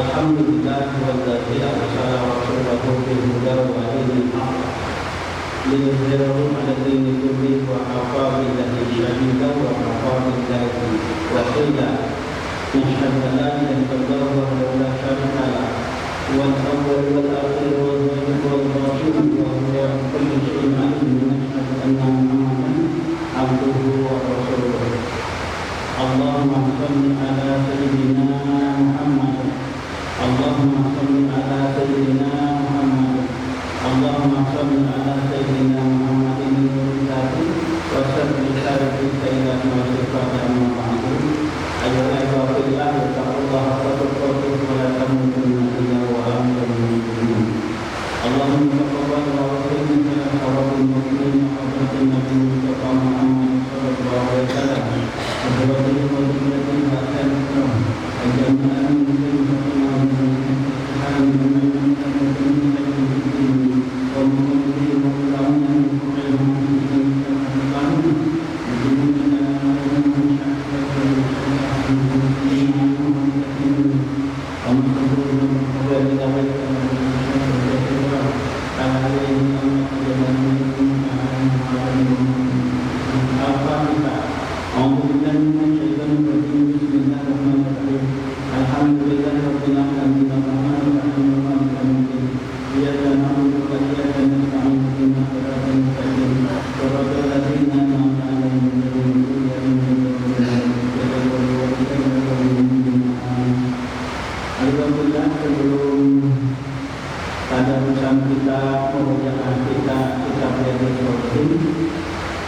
Alhamdulillah walladzi arsala rasulahu bil huda wa dinil haqq liyudhhirahu 'ala dini kullihi wa kafa billahi shahidan wa kafa billahi wakila. Nashhadu an la ilaha illallah wahdahu la syarika lah wal awwal wal akhir wal zahir wal batin wa huwa kullu shay'in 'alim. Nashhadu anna Muhammadan abduhu wa rasuluh. Allahumma shalli ala sayyidina Muhammad. Allahumma shalli ala sayyidina Muhammad. Allahumma shalli ala sayyidina Muhammadin al-Fatih wa salli ala sayyidina Muhammadin. Ayyuhal fillah taqullaha wa taqullaha wa la tamutunna illa wa antum muslimun. Allahumma taqabbal wa sallim ala sayyidil muslimin wa ala nabiyyi Muhammad sallallahu alaihi wasallam. Assalamualaikum warahmatullahi wabarakatuh.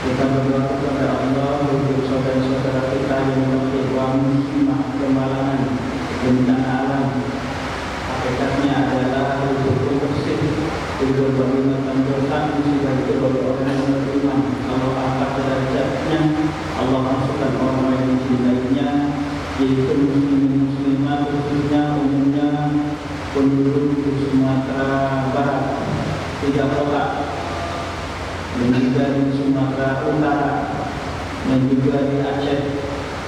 Kita berdoa kepada Allah untuk saudara-saudara kita yang tertimpa musibah kemalangan bencana alam. Hakikatnya adalah untuk bersih, untuk beringatkan dosa musibah itu bagi orang yang beriman. Allah angkat derajatnya, Allah masukkan orang lain di lainnya, yaitu muslimin-muslimah khususnya umumnya penduduk di Sumatera Barat, 3 kota, dan juga di Sumatera Utara, dan juga di Aceh.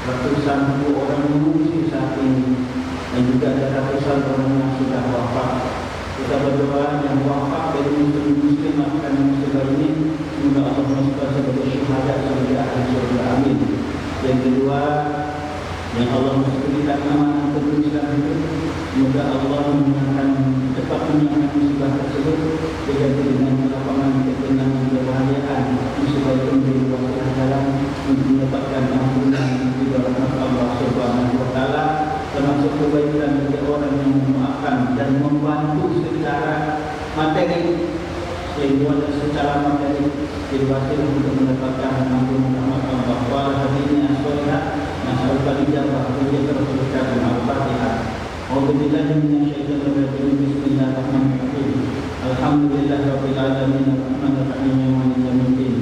Ratusan ribu orang mengungsi saat ini, dan juga ada ratusan orang yang sudah wafat. Kita berdoa yang wafat dari muslim karena musibah ini, semoga Allah masukkan sebagai syuhada sebagai ahli surga. Amin. Yang kedua, yang Allah memberikan amanah untuk Islam itu, semoga Allah mengingatkan cepat mengingatkan musibah tersebut diganti dengan lapangan ketenangan kebahagiaan. Musibah itu menjadi wasilah dalam untuk mendapatkan ampunan di dalam Allah Subhanahu wa taala, termasuk kebaikan bagi orang yang memaafkan dan membantu secara materi, sehingga secara materi diwasil untuk mendapatkan ampunan rahmat Allah. Wa hadhihi as-solihat nas'aluka ijabah wa teruskan al-Fatihah. A'udzubillahi minasyaitonir rajim. Bismillahirrahmanirrahim. Alhamdulillahirabbil alamin arrahmanir rahim maliki yaumiddin.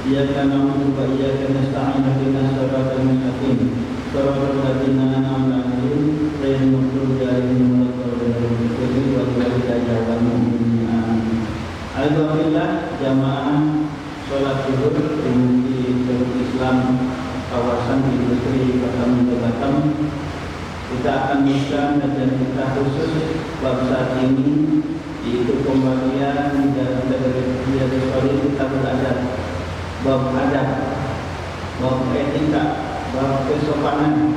Iyyaka na'budu wa iyyaka nasta'in ihdinas siratal mustaqim. Siratal ladzina an'amta 'alaihim ghairil maghdubi 'alaihim waladdallin. Wa mu'minin. Alhamdulillah jamaah salat zuhur di Masjid Islam kawasan industri Kota Batam. Kita akan bisa dan kita khusus bab saat ini, yaitu pembagian dari kita belajar bab adab, bab etika, bab kesopanan.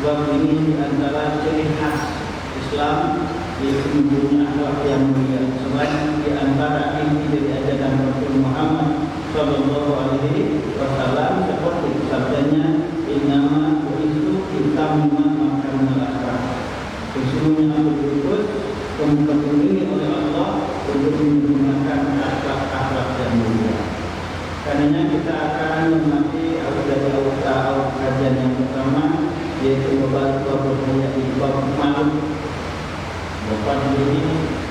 Bab ini diantara ciri khas Islam, yaitu mempunyai akhlak yang mulia. Selain diantara inti dari ajaran Rasul Muhammad Sallallahu Alaihi Wasallam seperti sabdanya, Innama bu'istu liutammima makarimal akhlaq. Sesungguhnya aku diutus diutus oleh Allah untuk menggunakan akhlak-akhlak yang mulia. Karenanya kita akan mengamati dari awal kajian yang pertama, yaitu bab budaya bab malu. Bapak ini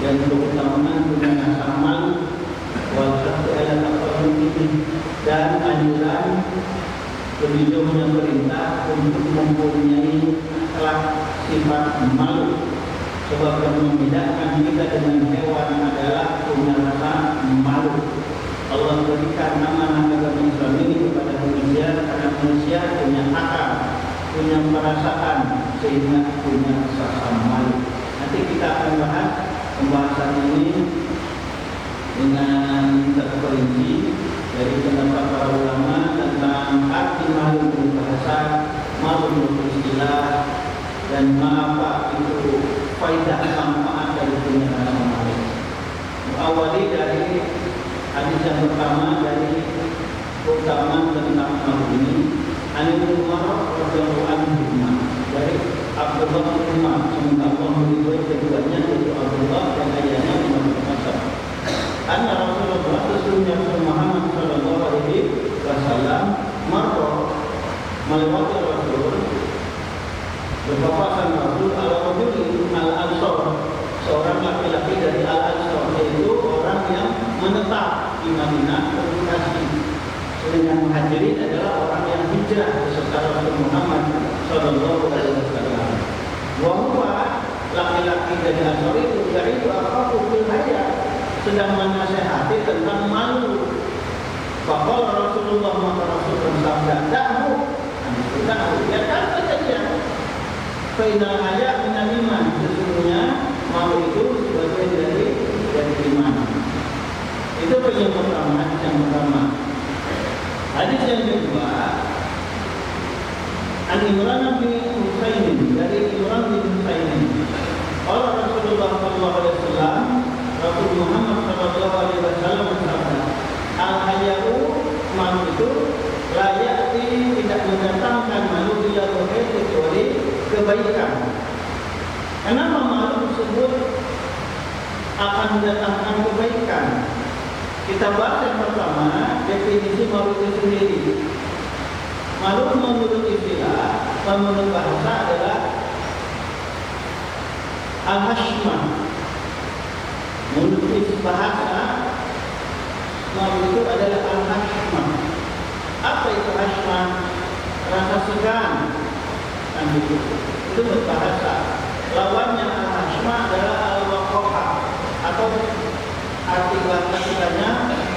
dan keutamaan dengan amal wal ayat ini dan anjuran beliaunya perintah untuk mempunyai akhlak sifat malu, sebab yang membedakan kita dengan hewan adalah punya rasa malu. Allah berikan nama-nama agama Islam ini kepada manusia karena manusia punya akal, punya perasaan, sehingga punya rasa malu. faidah manfaat dari punya rasa malu. Awali dari hadis yang pertama dari keutamaan tentang malu ini. Ani Umar radhiyallahu anhu dari Abdullah bin Umar, semoga Allah meridhoi keduanya, yaitu Abdullah dan ayahnya Umar bin Khattab. Anna Rasulullah sesungguhnya Muhammad sallallahu alaihi wasallam melewati Rasul, berpapasan Rasul al-Rajul al-Ansor, seorang laki-laki dari al-Ansor, yaitu orang yang menetap di Madinah komunikasi. Sedangkan muhajirin adalah orang yang hijrah beserta Rasul Muhammad sallallahu alaihi wasallam. Wa huwa laki-laki dari Ansor itu yaitu apa fil haya, sedang menasihati tentang malu. Faqala Rasulullah maka Rasul bersabda, "Da'hu." Biarkan saja dia. Fa inal haya minal iman, sesungguhnya malu itu sebagian dari iman. Itu yang pertama. Hadis yang kedua, An Imran bin Husain, dari Imran bin Husain. Qala Rasulullah sallallahu alaihi wasallam, Rasul Muhammad sallallahu alaihi wasallam bersabda, al-haya'u, malu itu layak tidak mendatangkan malu bila boleh kecuali kebaikan. Kenapa malu tersebut akan mendatangkan kebaikan? Kita bahas yang pertama, definisi malu itu sendiri. Malu menurut istilah, menurut bahasa adalah al-hashmah. Menurut bahasa, malu itu adalah al-hashmah. Apa itu hashmah? Rasa segan. Itu berbahasa. Lawannya al-hashmah adalah al-waqafah, atau arti bahasanya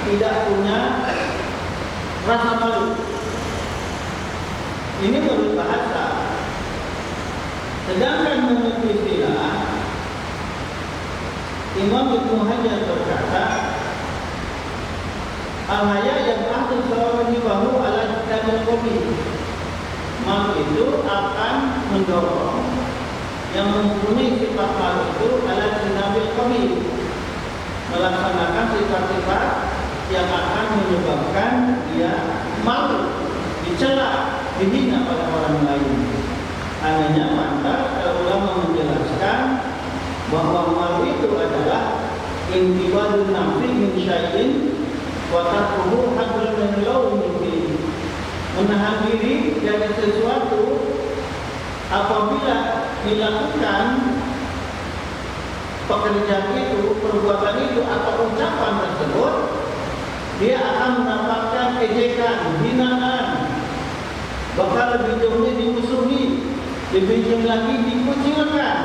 tidak punya rasa malu. Ini menurut bahasa. Sedangkan menurut istilah, Imam Ibnu Hajar berkata, al-haya yang ahli sawajibahu ala jadil qobi, malu itu akan mendorong yang mempunyai sifat malu itu ala jadil qobi, melaksanakan sifat-sifat yang akan menyebabkan dia malu, dicela, dihina pada orang lain. Hanya pantas ulama menjelaskan bahwa malu itu adalah intibadun nafsi min syai'in wa tarkuhu hadran min lawmihi, menahan diri dari sesuatu apabila dilakukan pekerjaan itu, perbuatan itu atau ucapan tersebut, dia akan mendapatkan ejekan, hinaan, bakal lebih jauhnya dimusuhi, lebih jauh lagi dikucilkan,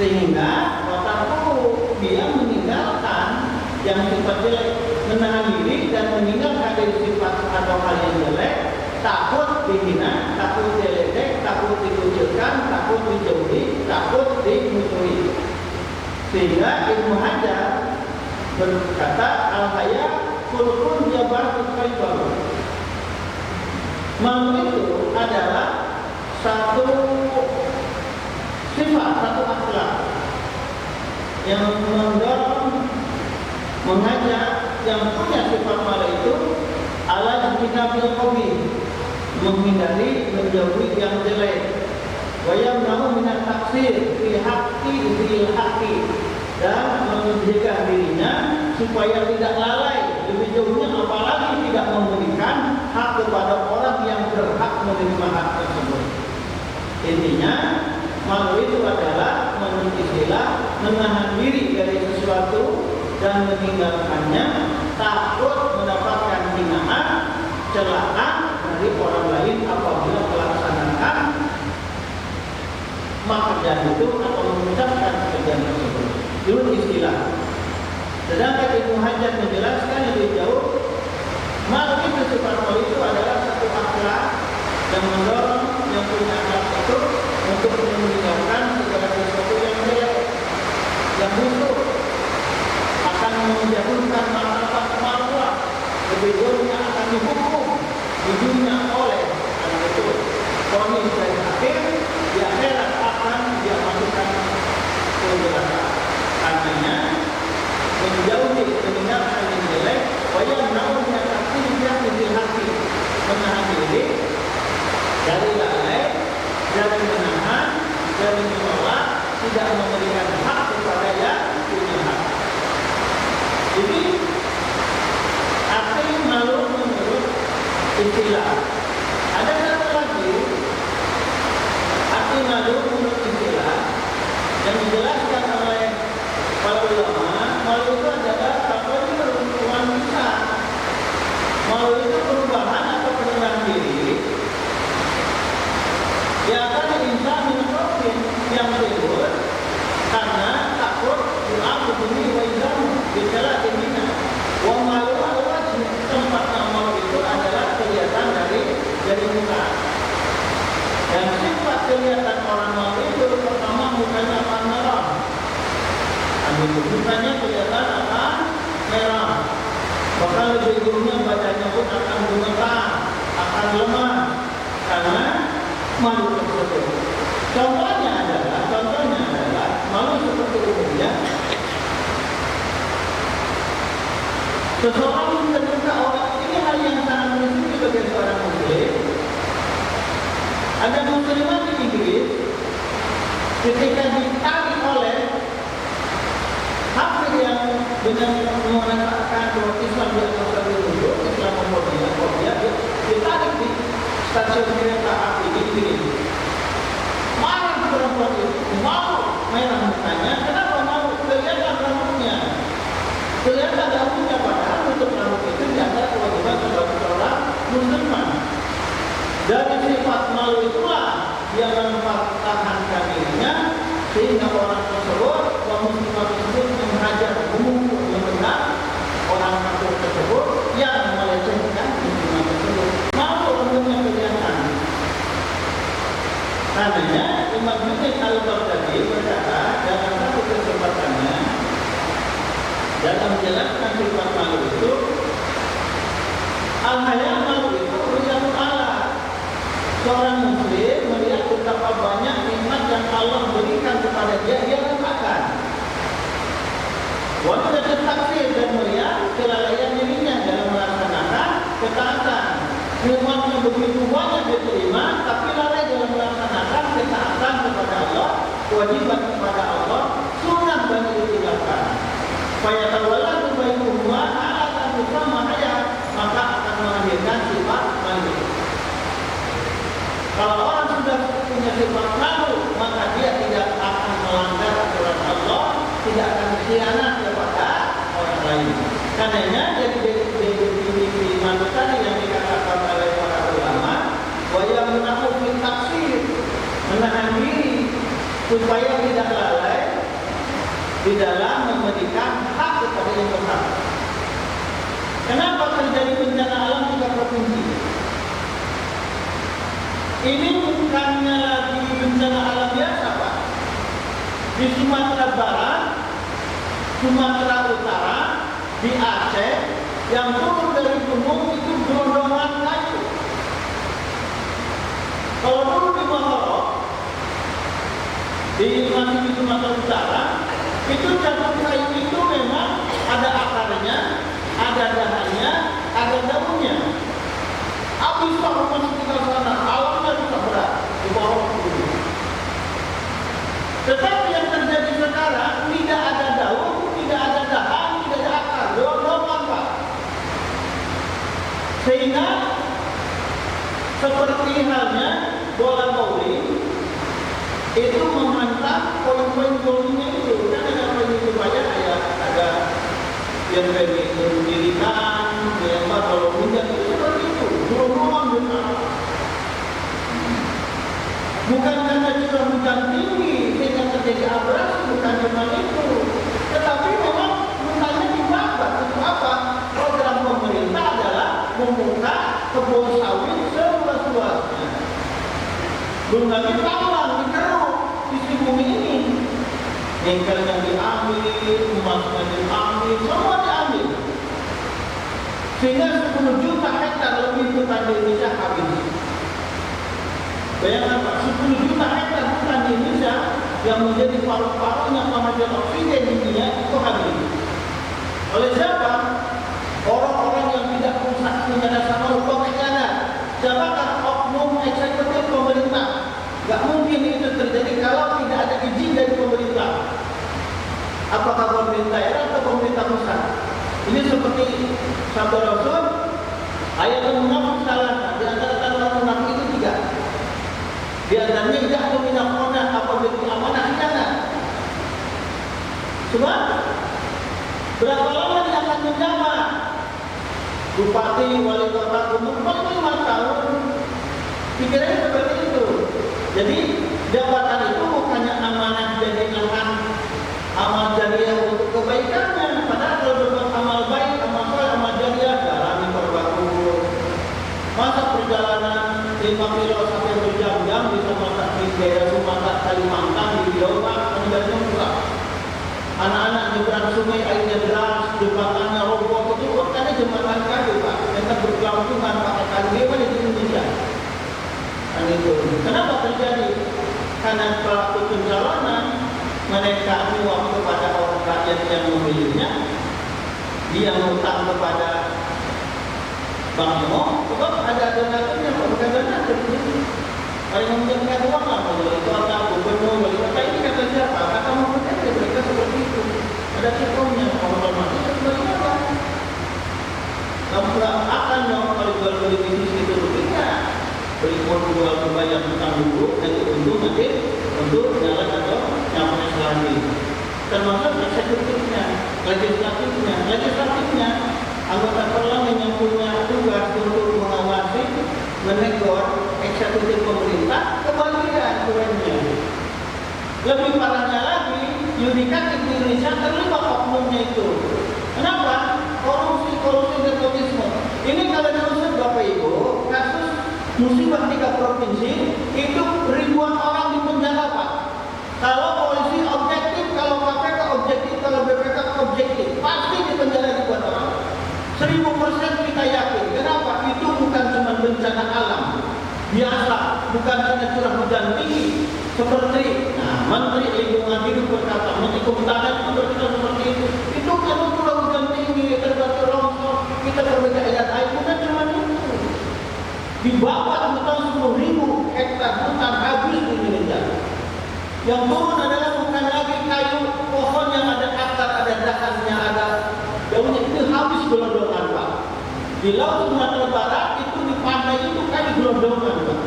sehingga watakku dia meninggalkan yang sifat jelek, menahan diri dan meninggalkan dari sifat atau hal yang jelek, takut dihina, takut diledek, takut dikucilkan, takut dijauhi, takut dimusuhi. Sehingga Ibnu Hajar berkata, al-haya kulkun jabarut kaibal. Malu itu adalah satu sifat, satu akhlak yang mendorong, mengajak yang punya sifat malu itu ala jinabil qobi, menghindari, menjauhi yang jelek. Wa yamna'u min at-taqsir fi haqqi dzil haqqi, dan menjaga dirinya supaya tidak lalai, lebih jauhnya apalagi tidak memberikan hak kepada orang yang berhak menerima hak tersebut. Intinya malu itu adalah menurut istilah menahan diri dari sesuatu dan meninggalkannya, takut mendapatkan hinaan, celaan dari orang lain apabila melaksanakan pekerjaan itu atau mengucapkan pekerjaan tersebut. Itu istilah. Sedangkan Ibnu Hajar menjelaskan lebih jauh, malu itu, sifat malu itu adalah satu akhlak yang mendorong yang punya akhlak itu untuk meninggalkan segala sesuatu yang jelek, yang busuk, akan menjatuhkan martabat kemaluan, lebih jauhnya akan dihukum di dunia oleh anak itu. Ponis dari akhir di akhirat akan dia masukkan tidak memberikan hak kepada yang punya hak. Jadi arti malu menurut istilah. Ada satu lagi arti malu menurut istilah yang dijelaskan oleh para ulama. Malu itu adalah apa itu perubahan besar. Malu itu perubahan atau penundaan diri yang akan diinsan minum yang timbul karena takut diambil bumi wajah bicara tingginya. Wong malu adalah tempat malu itu adalah kelihatan dari muka. Dan sifat kelihatan orang malu itu pertama mukanya akan merah. Mukanya kelihatan akan merah. Bahkan lebih buruknya badannya pun akan gemetar, akan lemah karena malu tersebut. Contohnya adalah malu seperti umumnya. Seseorang terbuka orang ini hal yang sangat prinsip bagi seorang muslim. Ada muslimah di Inggris ketika ditarik oleh hampir yang benar-benar mengatakan bahwa Islam di atas seluruh Islamofobia ditarik di stasiun kereta api di Inggris. Marah perempuan itu, malu merah mukanya. Kenapa malu? Kelihatan rambutnya. Kelihatan rambutnya, padahal untuk rambut itu diantara kewajiban sebagai seorang muslimah. Dari sifat malu itulah yang mempertahankan dirinya sehingga orang tersebut, orang muslimah tersebut menghajar memukul membentak orang kafir tersebut yang melecehkan muslimah tersebut. Malu rambutnya kelihatan. Karenanya Imam Junaid al-Baghdadi berkata dalam satu kesempatannya dalam menjelaskan sifat malu itu, al-haya malu itu riyatul ala. Seorang muslim melihat betapa banyak nikmat yang Allah berikan kepada dia lupakan. Wanita taksir dan melihat kelalaian dirinya dalam melaksanakan ketaatan. Nikmatnya begitu banyak diterima, tapi lalai dalam melaksanakan ketaatan kepada Allah, kewajiban kepada Allah, sunat banyak ditinggalkan. Supaya tawalla tubayyuhu ala tanfusah mahaya, maka akan melahirkan sifat malu. Kalau orang sudah punya sifat malu, maka dia tidak akan melanggar aturan Allah, tidak akan berkhianat kepada orang lain. Karenanya definisi malu tadi yang dikatakan oleh para ulama, wa yamna'u min taksir, menahan diri supaya tidak lalai di dalam memberikan hak kepada yang berhak. Kenapa terjadi bencana alam di provinsi? Ini bukannya lagi bencana alam biasa, Pak. Di Sumatera Barat, Sumatera Utara, di Aceh, yang turun dari gunung itu gelondongan kayu. Kalau dulu di Mahorok, masih di Sumatera Utara, itu jatuh kayu itu memang ada akarnya, ada dahannya, ada daunnya. Habis kalau masuk ke sana, alamnya bisa berat di bawah bumi. Tetapi yang terjadi sekarang tidak ada daun, tidak ada dahan, tidak ada akar, gelondongan, Pak. Sehingga seperti halnya bola bowling itu menghantam poin-poin bowlingnya itu. Kan ada poin itu banyak ya, ada yang didirikan, dilempar kalau hujan itu seperti itu, gelondongan benar. Bukan karena curah hujan tinggi sehingga terjadi abrasi, bukan cuma itu, tetapi memang hutannya dibakar. Untuk apa? Program pemerintah adalah membuka kebun sawit seluas-luasnya. Belum lagi tambang dikeruk di bumi ini. Nikelnya diambil, emasnya diambil, semua diambil. Sehingga 10 juta hektar lebih hutan di Indonesia habis. Bayangkan Pak, 10 juta hektar hutan di Indonesia yang menjadi paru-parunya penghasil oksigen di dunia itu habis. Oleh siapa? Orang-orang yang tidak punya dasar malu, pengkhianat. Siapakah? Oknum eksekutif pemerintah. Gak mungkin itu terjadi kalau tidak ada izin dari pemerintah. seperti sabda Rasul, ayat munafik salah. Di antara tanda munafik itu 3. Di antaranya jahdu minal amanah, apabila amanah khianat. Sebab berapa lama dia akan menjabat? Bupati, wali kota, gubernur 5 tahun. Pikirannya seperti itu. Jadi jabatan itu bukannya amanah jadi amal jariah untuk kebaikannya. Padahal kalau berbuat amal baik, amal soleh, amal jariah, jalani berbagus. Masa perjalanan 5 kilo sampai berjam-jam bisa masak di daerah Sumatera, Kalimantan, di Jawa, menjadi murah. Anak-anak nyebrang sungai airnya deras, jembatannya roboh, itu bukannya jembatan kayu Pak, yang berkelangsungan pakai kayu hebat di Indonesia. Dan itu kenapa terjadi? Karena pelaku pencalonan mereka uang kepada orang rakyat yang memilihnya, dia ngutang kepada Bang Emo, sebab ada donaturnya, bukan donatur. Kalau yang meminjamkan uang lah, kalau itu ada gubernur, wali kota, ini kata siapa? Kata Mahfud MD, mereka seperti itu. Ada cekongnya, orang-orang itu bagaimana? Kamu tidak akan dong kalau jual beli bisnis itu rupiah. Beli jual membayar utang dulu, dan untung nanti untuk jalan atau nyamanya selagi. Termasuk eksekutifnya, legislatifnya, anggota parlemen yang punya tugas untuk mengawasi, menegur eksekutif pemerintah, kebagian kewenangannya. Lebih parahnya lagi, yudikatif di Indonesia terlibat oknumnya itu. Kenapa? Korupsi, nepotisme. Ini kalau diusut Bapak Ibu, kasus musibah 3 provinsi, itu ribuan orang di penjara Pak. Kalau polisi objektif, kalau KPK objektif, kalau BPK objektif, pasti di penjara ribuan orang. 1000% kita yakin. Kenapa? Itu bukan cuma bencana alam biasa, bukan hanya curah hujan tinggi seperti Menteri Lingkungan Hidup berkata, Menteri Kehutanan itu berkata seperti itu. Itu kalau curah hujan tinggi terjadi longsor, kita perbedaan air bukan cuma itu. Di bawah hutan 10.000 hektar hutan habis di Indonesia. Yang turun adalah bukan lagi kayu pohon yang ada akar, ada dahannya, ada daunnya, itu habis gelondongan Pak. Di Laut Sumatera Barat itu di pantai itu kan gelondongan Pak.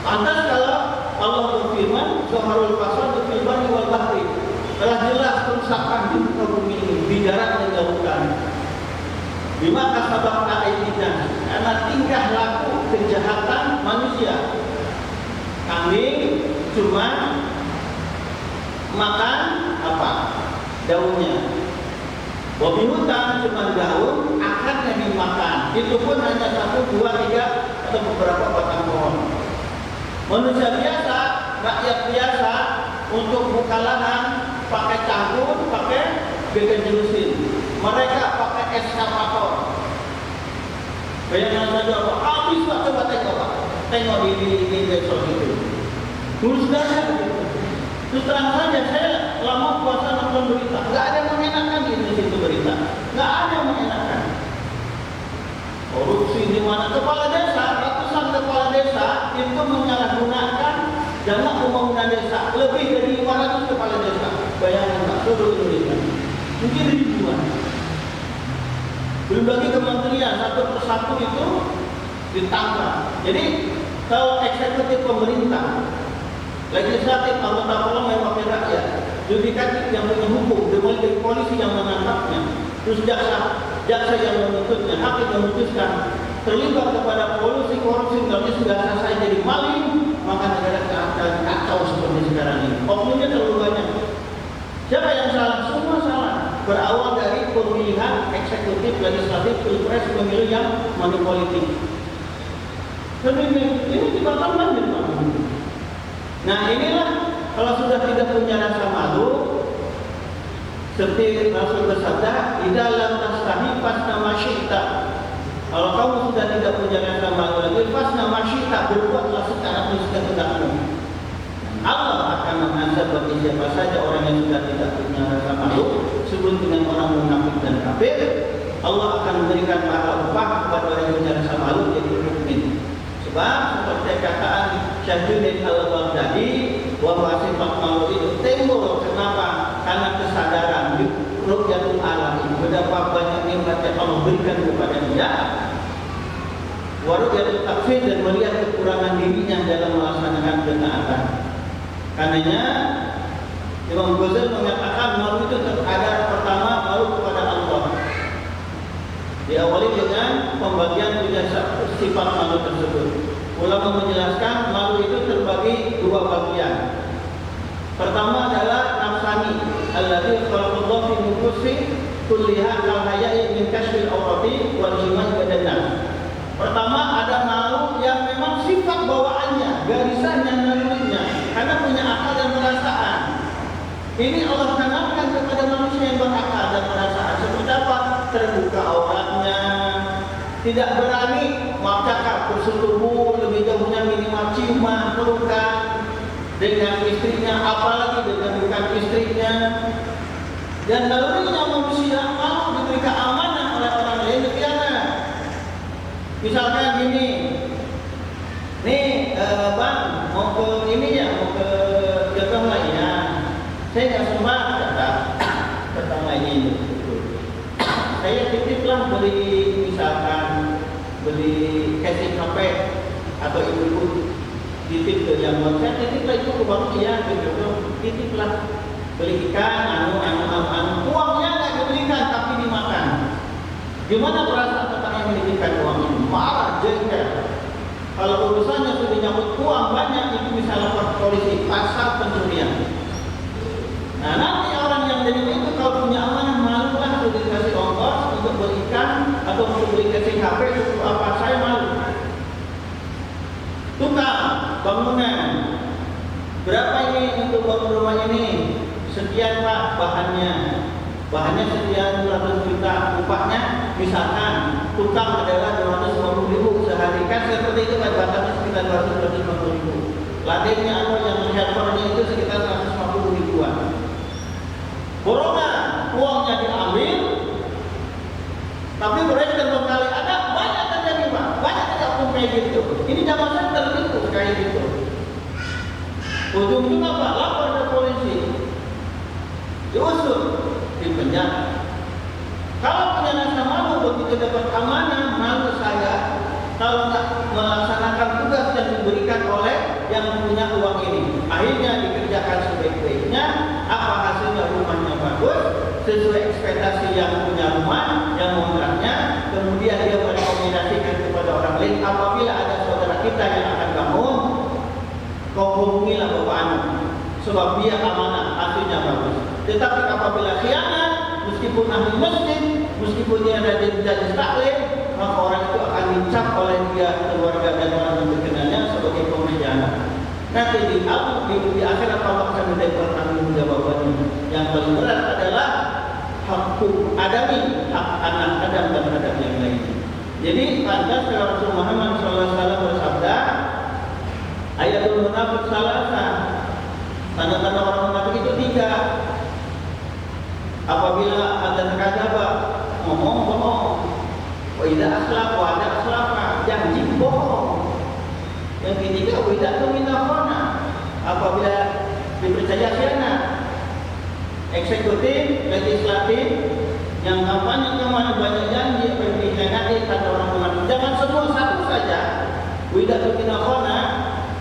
Pantas kalau Allah berfirman, Zuharul Fasad fil barri wal bahri, telah jelas kerusakan di muka bumi ini, di darat dan lautan. Bima kasabat aidina, karena tingkah laku kejahatan manusia. Kambing cuma makan apa? Daunnya. Babi hutan cuma daun, akarnya dimakan. Itu pun hanya 1, 2, 3 atau beberapa batang pohon. Manusia biasa, rakyat biasa, untuk buka lahan pakai cangkul, pakai beken jerusin. Mereka pakai eskavator. Bayangkan saja Pak, habis Pak, coba tengok Pak. Tengok di medsos itu. Mulus dada gitu. Terus terang saja, saya lama puasa nonton berita, nggak ada yang mengenakan di Indonesia itu berita, nggak ada yang mengenakan. Korupsi di mana? Kepala desa, ratusan kepala desa itu menyalahgunakan dana pembangunan desa, lebih dari 500 kepala desa. Bayangkan Pak, seluruh Indonesia, mungkin ribuan. Belum lagi kementerian satu persatu itu ditangkap. Jadi kalau eksekutif pemerintah, legislatif, anggota parlemen, wakil rakyat, yudikatif yang punya hukum, dimulai dari polisi yang menangkapnya, terus jaksa yang menuntutnya, hakim yang memutuskan, terlibat kepada polusi, korupsi, kalau sudah selesai jadi maling, maka negara akan kacau seperti sekarang ini. Oknumnya terlalu banyak. Siapa yang salah? Semua salah. Berawal dari pemilihan eksekutif, legislatif, pilpres, pemilu yang manipolitik. Ini dibakar banjir Pak. Nah inilah kalau sudah tidak punya rasa malu, seperti Rasul bersabda, di dalam tastahi fasna masyita. Kalau kamu sudah tidak punya rasa malu lagi, fasna masyita, berbuatlah secara kehendakmu. Allah akan mengazab bagi siapa saja orang yang sudah tidak punya rasa malu, sebut dengan orang munafik dan kafir. Allah akan memberikan pahala upah kepada orang yang punya rasa malu, jadi mukmin. Sebab seperti kataan Syahjuddin Al-Baghdadi, bahwa sifat malu itu timbul kenapa? Karena kesadaran ru'yatul taksir dan melihat kekurangan dirinya dalam melaksanakan ketaatan. Karenanya Imam Ghazali mengatakan malu itu ada pertama malu kepada Allah. Diawali dengan pembagian tiga sifat malu tersebut. Ulama menjelaskan malu itu terbagi dua bagian. Pertama adalah nafsani, alladzi khalaqallahu fi nufusi kulliha kal haya'i min kashfil awrati wal iman badanna. Pertama ada malu yang memang sifat bawaannya, garisannya, nalurinya, karena punya akal dan perasaan. Ini Allah tanamkan kepada manusia yang berakal dan perasaan. Seperti apa? Terbuka auratnya, tidak berani cakap bersetubuh, lebih jauhnya minimal ciuman, pelukan dengan istrinya, apalagi dengan bukan istrinya. Dan nalurinya manusia mau diberikan amanah oleh orang lain berkhianat. Misalkan gini, nih bang mau ke ini ya, mau ke Jogja lagi ya. Saya nggak sempat datang lagi. Saya titiplah beli misalkan beli casing HP atau ibu-ibu titip ke yang mau saya titiplah itu ke bang ya, titiplah beli ikan, uangnya nggak dibelikan tapi dimakan. Gimana perasaan tentang yang membelikan uang ini? Marah, jengkel. Kalau urusannya sudah nyambut uang banyak, itu bisa lapor polisi, pasal pencurian. Nah nanti orang yang dari itu kalau punya amanah malu kan sudah dikasih ongkos untuk berikan atau untuk beli casing HP untuk apa, saya malu. Tukang bangunan, berapa ini untuk bangun rumah ini? Sekian pak bahannya sekian 200 juta, upahnya misalkan tukang adalah 250.000 sehari, kan seperti itu kan, batasnya sekitar 250.000. Ladennya atau yang handphonenya itu sekitar 150.000-an. Borongan, uangnya diambil, tapi proyek terbengkalai. Ada banyak terjadi pak, banyak terjadi kayak gitu. Ini zaman saya tertipu kayak gitu. Ujung-ujungnya apa? Lapor ke polisi, diusut, di penjara. Kalau punya rasa malu begitu dapat amanah, malu saya kalau nggak melaksanakan tugas yang diberikan oleh yang punya uang ini. Akhirnya dikerjakan sebaik-baiknya. Apa hasilnya? Rumahnya bagus, sesuai ekspektasi yang punya rumah, yang kontraknya. Kemudian dia merekomendasikan kepada orang lain. Apabila ada saudara kita yang akan bangun, kau hubungilah bapak anu, sebab dia amanah, hasilnya bagus. Tetapi apabila khianat, meskipun ahli masjid, meskipun dia ada jadi taklim, maka orang itu akan dicap oleh dia, keluarga dan orang yang berkenannya sebagai pengkhianat. Nanti di akhirat Allah akan menjadi pertanggungjawabannya. Yang paling berat adalah hak adami, hak anak Adam dan Adam yang lainnya. Jadi pantas kalau Rasul Muhammad SAW bersabda, ayatul munafik salasa, tanda-tanda orang munafik itu 3. Apabila ada kadzaba, ngomong bohong. Wa idza akhlaq wa ada akhlaqa, janji bohong. Yang ketiga, wa idza tumina khana, apabila dipercaya khianat. Eksekutif, legislatif, yang kampanye kemana banyak janji, apa yang dikhianati kata orang munafik. Jangan semua satu saja. Wa idza tumina khana,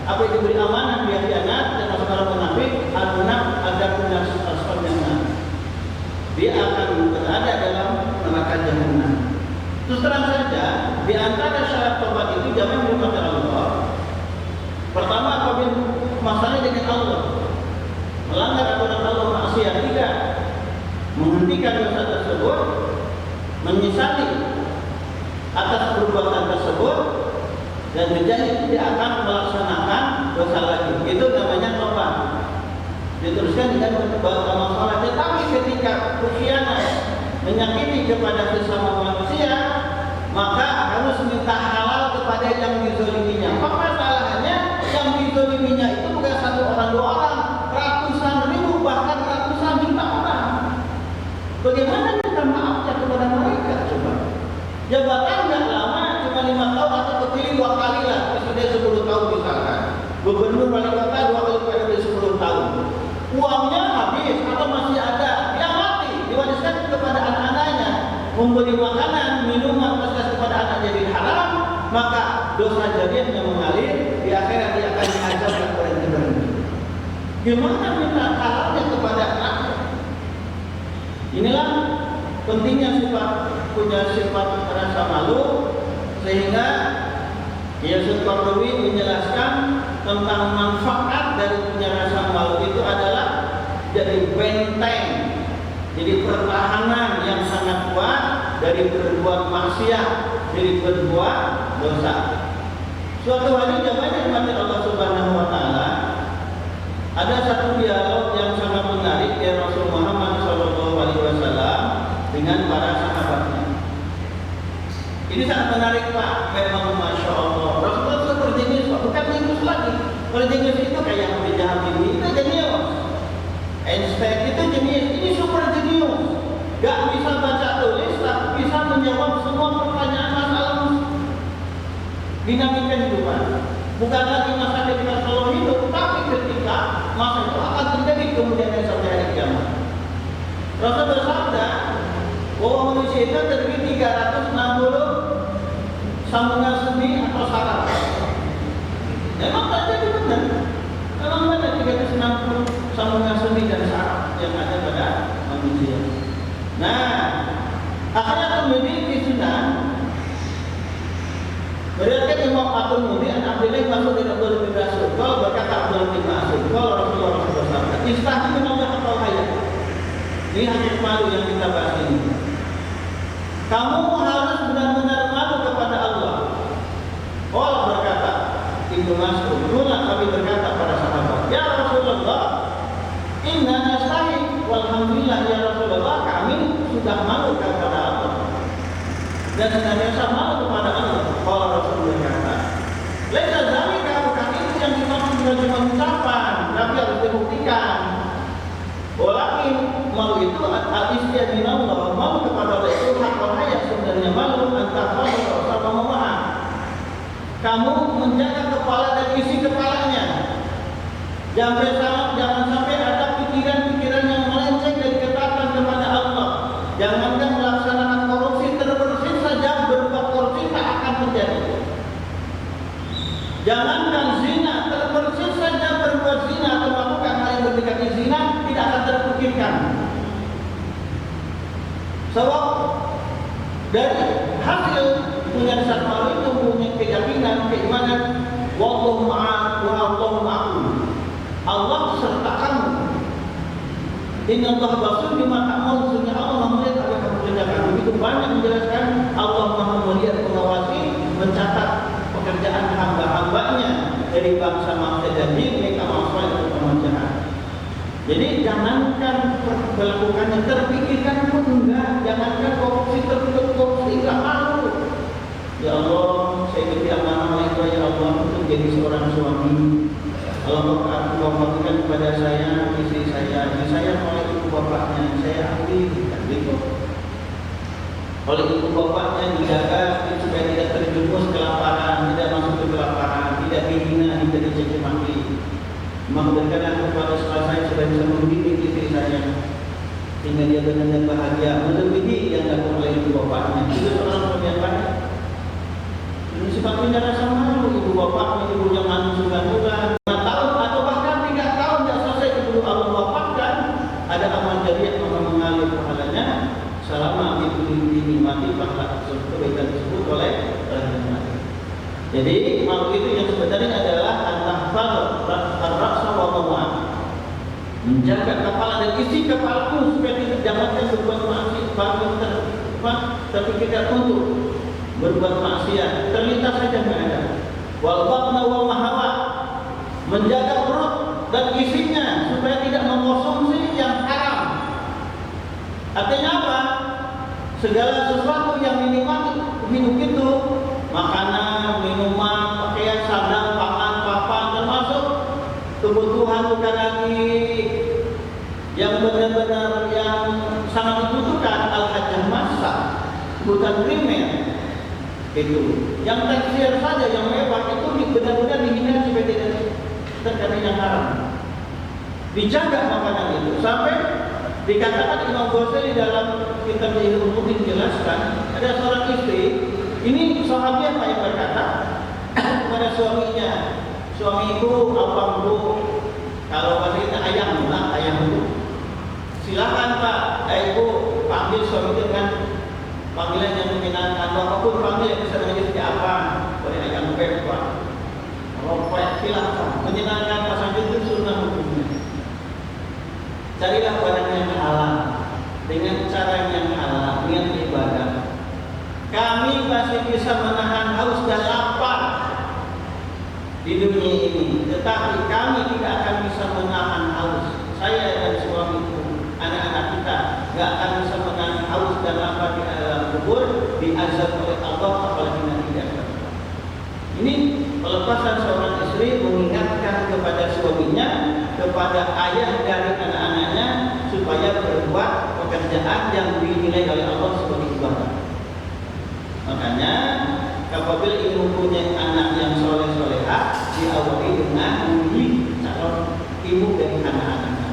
apa yang diberi amanah dia khianat, dan orang munafik, al-munaf ada punya asal yang dia akan berada dalam neraka jahanam. Terus terang saja, di antara syarat tobat itu jangan berkata Allah. Pertama, apabila masalahnya dengan Allah, melanggar aturan Allah, maksiat, tidak menghentikan dosa tersebut, menyesali atas perbuatan tersebut, dan berjanji tidak akan melaksanakan dosa lagi. Itu namanya tobat. Diteruskan dengan masalah. Tetapi ketika khianat, menyakiti kepada sesama manusia, maka harus minta halal kepada yang dizaliminya. Masalahnya yang dizaliminya itu bukan 1 orang 2 orang, ratusan ribu bahkan ratusan juta orang. Bagaimana minta maafnya kepada mereka? Coba. Jabatan nggak lama, cuma 5 tahun atau terpilih 2 kali lah, sudah 10 tahun misalkan. Gubernur wali kota 2 kali periode 10 tahun. Uangnya habis atau masih ada, dia mati, diwariskan kepada anak-anaknya. Memberi makanan, minuman, fasilitas kepada anak jadi haram, maka dosa jariahnya mengalir, di akhirat dia akan diajarkan berhenti. Gimana minta halalnya kepada anaknya? Inilah pentingnya punya sifat rasa malu, sehingga Yusuf Qaradawi menjelaskan tentang manfaat dari punya rasa malu itu adalah jadi benteng, jadi pertahanan yang sangat kuat dari berbuat maksiat, dari berbuat dosa. Suatu hari zamannya mati Allah Subhanahu wa taala, ada satu dialog yang sangat menarik dari Rasul Muhammad SAW dengan para sahabatnya. Ini sangat menarik Pak, memang Masya Allah. Rasulullah itu berjenius, bukan jenius lagi. Kalau jenius itu kayak Abdul Habibie, itu jenius. Einstein itu jenius, ini super jenius. Gak bisa baca tulis, tapi bisa menjawab semua pertanyaan masalah dinamika hidupan. Bukan lagi masa ketika selalu hidup, tapi ketika masa itu akan terjadi kemudian sampai hari kiamat. Rasul bersabda bahwa manusia itu terdiri 360 sambungan sendi atau saraf. Memang terjadi benar. Memang benar 360 sambungan sendi dan saraf yang ada pada manusia. Nah, akhirnya memiliki sunnah. Berarti Imam At-Tirmidzi an Abdullah masuk di Abdul bin Mas'ud. Kalau berkata Abdul bin Mas'ud, kalau Rasulullah SAW, istahi min Allah atau hayat. Ini hadis malu yang kita bahas ini. Kamu harus benar-benar malu kepada Allah. Allah berkata, Ibnu Mas'ud, dulu kami berkata pada sahabat, ya Rasulullah, inna nastahi, walhamdulillah ya Rasulullah, kami sudah malu kepada Allah. Dan senantiasa malu kepada Allah. Kalau Rasulullah berkata, laisa zalika, bukan itu yang dimaksud dengan cuma ucapan, tapi harus dibuktikan. Walakin malu itu al-istiad min Allah, malu kepada Allah itu hak hayat, sebenarnya malu antara Allah sama memaaf. Kamu menjaga kepala dan isi kepalanya. Jangan sampai ada pikiran-pikiran yang melenceng dari ketaatan kepada Allah. Jangankan melaksanakan korupsi, terbersih saja berbuat korupsi tak akan terjadi. Jangankan zina, terbersih saja berbuat zina atau melakukan hal yang berdekatan zina tidak akan terpikirkan. Sebab dari hasil punya dasar malu itu punya keyakinan, keimanan, wallahu ma'ak wa Allahu ma'akum. Allah serta kamu. Inna Allah basir bima ta'mal, sesungguhnya Allah melihat apa yang kamu kerjakan. Begitu banyak menjelaskan Allah Maha melihat, mengawasi, mencatat pekerjaan hamba-hambanya dari bangsa manusia dan jin, mereka manusia dan kemanusiaan. Jadi jangankan melakukannya, terpikirkan pun enggak. Jangankan korupsi, terpikir korupsi enggak malu. Ya Allah, saya diberi amanah itu ya Allah untuk jadi seorang suami. Allah memberikan kepada saya istri saya oleh ibu bapaknya saya ambil, gitu. Oleh ibu bapaknya dijaga supaya tidak terjerumus kelaparan, tidak masuk ke kelaparan, tidak dihina, tidak dicaci maki. Memberikan kepada saya sudah bisa membimbing istri saya sehingga dia benar-benar bahagia melebihi yang dilakukan oleh ibu bapaknya. Itu seorang suami yang baik. Ini sifatnya rasa malu ibu bapaknya, ibu yang anu juga. Ada amal jariah maka mengalir pahalanya selama itu dinikmati pahala tersebut, kebaikan tersebut oleh nikmat. Jadi malu itu yang sebenarnya adalah antahfal ar-ra'sa wa mawad, menjaga kepala dan isi kepalamu supaya tidak jangankan berbuat maksiat, terpikirkan untuk berbuat maksiat, terlintas saja ada. Wal batna wal mahawa, menjaga perut dan isinya supaya tidak mengkonsumsi yang haram. Artinya apa? Segala sesuatu yang dinikmati hidup itu, makanan, minuman, pakaian, sandang, pangan, papan, termasuk kebutuhan bukan lagi yang benar-benar yang sangat dibutuhkan, al-hajjah massa, kebutuhan primer itu. Yang tekstil saja yang mewah itu benar-benar dihindari supaya tidak terjadi yang haram. Dijaga makanan itu sampai dikatakan Imam Ghazali dalam kitab Ilmu menjelaskan ada seorang istri, ini sahabat yang berkata, kepada suaminya, suamiku, abangku, kalau bahasa kita ayam, nah ayamku, silakan Pak, ibu panggil suami dengan panggilan yang menyenangkan, apapun panggil bisa menjadi apa, boleh ayam Pak, kalau Pak silakan, menyenangkan pasangan itu sunnah hukumnya. Carilah barang yang halal dengan cara yang halal, dengan ibadah. Kami masih bisa menahan haus dan lapar di dunia ini, tetapi kami tidak akan bisa menahan haus. Saya dan suamiku, anak-anak kita tidak akan bisa menahan haus dan lapar di alam kubur, diazab oleh Allah apalagi nanti di akhirat. Ini pelepasan seorang istri mengingatkan kepada suaminya, kepada ayah dari anak-anaknya supaya berbuat pekerjaan yang dinilai oleh Allah sebagai ibadah. Makanya apabila ingin mempunyai anak yang soleh-solehah, diawali dengan memilih calon ibu dari anak-anaknya.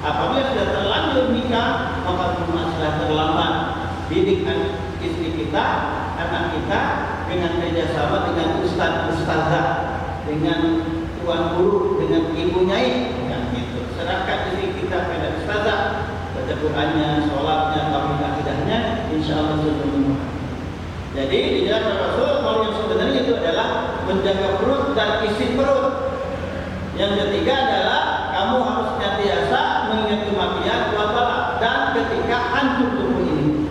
Apabila sudah terlanjur nikah, maka sudah terlambat. Didik istri kita, anak kita dengan kerjasama dengan ustaz-ustazah, dengan tuan guru, dengan ibu nyai, yang gitu. Serahkan istri kita pada ustazah, baca Qur'annya, sholatnya, tauhid akidahnya, insya Allah sudah memenuhi. Jadi di jalan Rasul, kalau yang sebenarnya itu adalah menjaga perut dan isi perut. Yang ketiga adalah kamu harus senantiasa mengingat kematian, wabala, dan ketika hancur tubuh ini.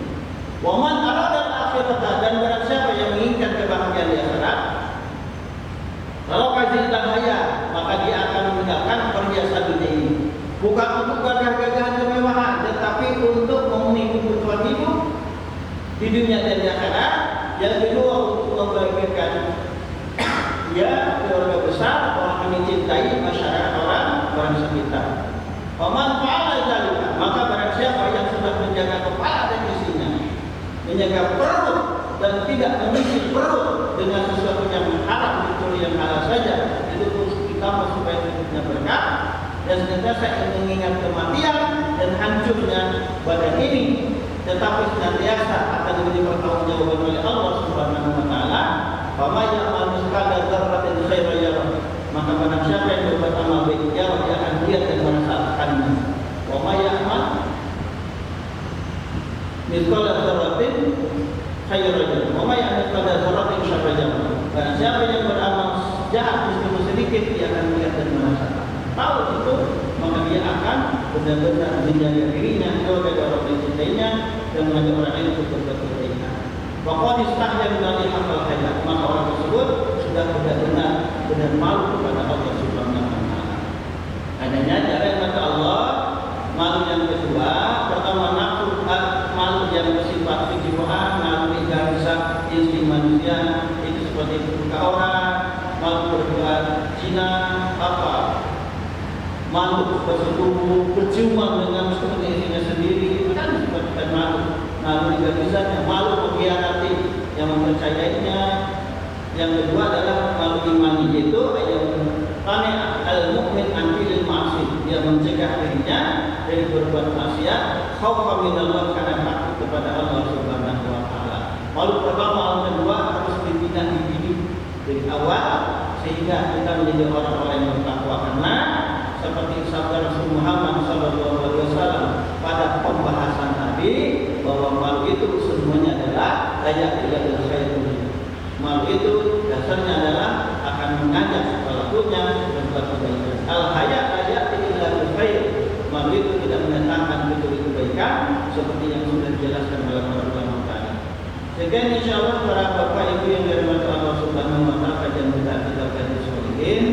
Waman arada al-akhirata, dan barang siapa yang menginginkan kebahagiaan di akhirat, kalau kaji dan hayat, maka dia akan meninggalkan perhiasan dunia ini. Bukan untuk gagah-gagahan kemewahan, tetapi untuk memenuhi kebutuhan hidup di dunia dan di akhirat. Yang kedua, untuk membahagiakan ya keluarga besar, orang yang dicintai, masyarakat orang sekitar. Waman fa'ala dzalika, maka barang siapa yang sudah menjaga kepala dan isinya, menjaga perut dan tidak mengisi perut dengan sesuatu yang haram, kecuali yang halal saja, itu kita supaya hidupnya berkah dan senantiasa mengingat kematian dan hancurnya badan ini, tetapi senantiasa akan menjadi pertanggungjawaban oleh Allah Subhanahu wa taala. Fama ya'mal mithqala dzarratin khairan yarah, maka barang siapa yang berbuat amal baik, dia akan lihat dan merasakannya. Wa ma ya'mal mithqala dzarratin khairan yarah, wa ma ya'mal mithqala dzarratin syarran yarah. Barang siapa yang beramal jahat meskipun sedikit, dia akan lihat dan merasakan. Tahu itu, maka dia akan benar-benar menjaga dirinya, keluarga orang yang dicintainya, dan mengajak orang lain untuk berbuat kebaikan. Pokoknya istahya mengenai hafal hayat, maka orang tersebut sudah benar-benar malu kepada Allah Subhanahu wa taala. Adanya cara yang kata Allah, malu yang kedua, pertama nafsu, malu yang bersifat kejiwaan, malu egoisme insting manusia, itu seperti buka orang, malu berbuat zina, apa? Malu bersetubuh, berciuman dengan istrinya sendiri, itu kan seperti malu. Malu juga bisa, malu mengkhianati yang mempercayainya. Yang kedua adalah malu imani, yaitu ayat al-mu'min an fi'il ma'asi, dia mencegah dirinya dari berbuat maksiat, khaufan minallah, karena takut kepada Allah Subhanahu wa taala. Malu pertama, malu kedua harus dibina dari awal sehingga kita menjadi orang-orang yang bertakwa, karena seperti sabda Rasul Muhammad SAW pada pembahasan tadi, bahwa malu itu semuanya adalah layak tidak khairun. Malu itu dasarnya adalah akan mengajak pelakunya berbuat kebaikan. Al-haya layak tidak khair. Malu itu tidak mendatangkan kecuali kebaikan, seperti yang sudah dijelaskan oleh para ulama tadi. Sehingga insyaallah para bapak ibu yang dirahmati Allah Subhanahu wa taala, kajian kita kaji solihin,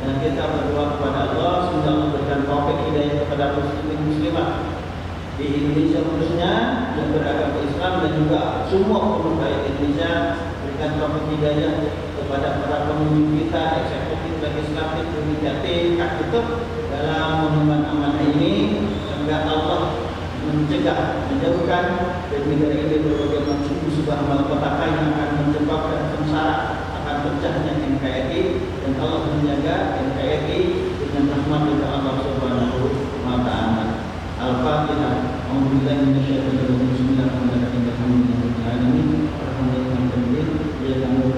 dan kita berdoa kepada Allah semoga Allah berikan taufik hidayah kepada muslimin muslimat di Indonesia khususnya yang beragama Islam, dan juga semua penduduk Indonesia, berikan taufik hidayah kepada para pemimpin kita, eksekutif, legislatif, yudikatif, eksekutif dalam mengemban amanah ini, sehingga Allah mencegah, menjauhkan dari negara ini berbagai macam musibah malapetaka yang akan menyebabkan sengsara, akan pecahnya NKRI, dan Allah menjaga NKRI dengan rahmat dari Allah Subhanahu wa taala. Al-Fatihah. Alhamdulillah minasyaitonir rajim. Bismillahirrahmanirrahim. Alhamdulillahirabbil alamin. Arrahmanirrahim. Ya Allah,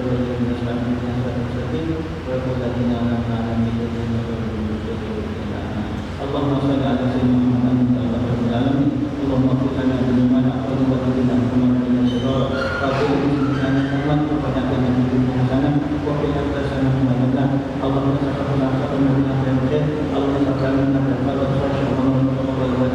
اللهم صل على سيدنا محمد صلى الله عليه وسلم. اللهم اغفر لنا ذنوبنا وذنوبنا كما رحمنا شرارا وأعطنا سبحانه Muhammad kepada kami di dunia sana wakil atas sana Muhammadna Allahumma sallallahu alaihi wasallam Allahumma sallallahu alaihi wasallam Allahumma Rasulullah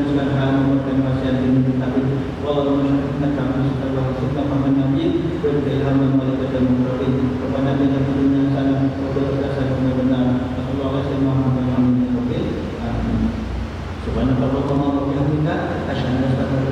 subhanahu wa ta'ala masyaallah kitabih Allahumma syahidna kami sallallahu alaihi wasallam Muhammad Nabi wa ilhaman malaikatul muqarrabin kepada kami di dunia sana wakil atas sana Muhammadna Rasulullah sallallahu alaihi wasallam Subhanallah wa bihamdika asyhadu an la ilaha illa anta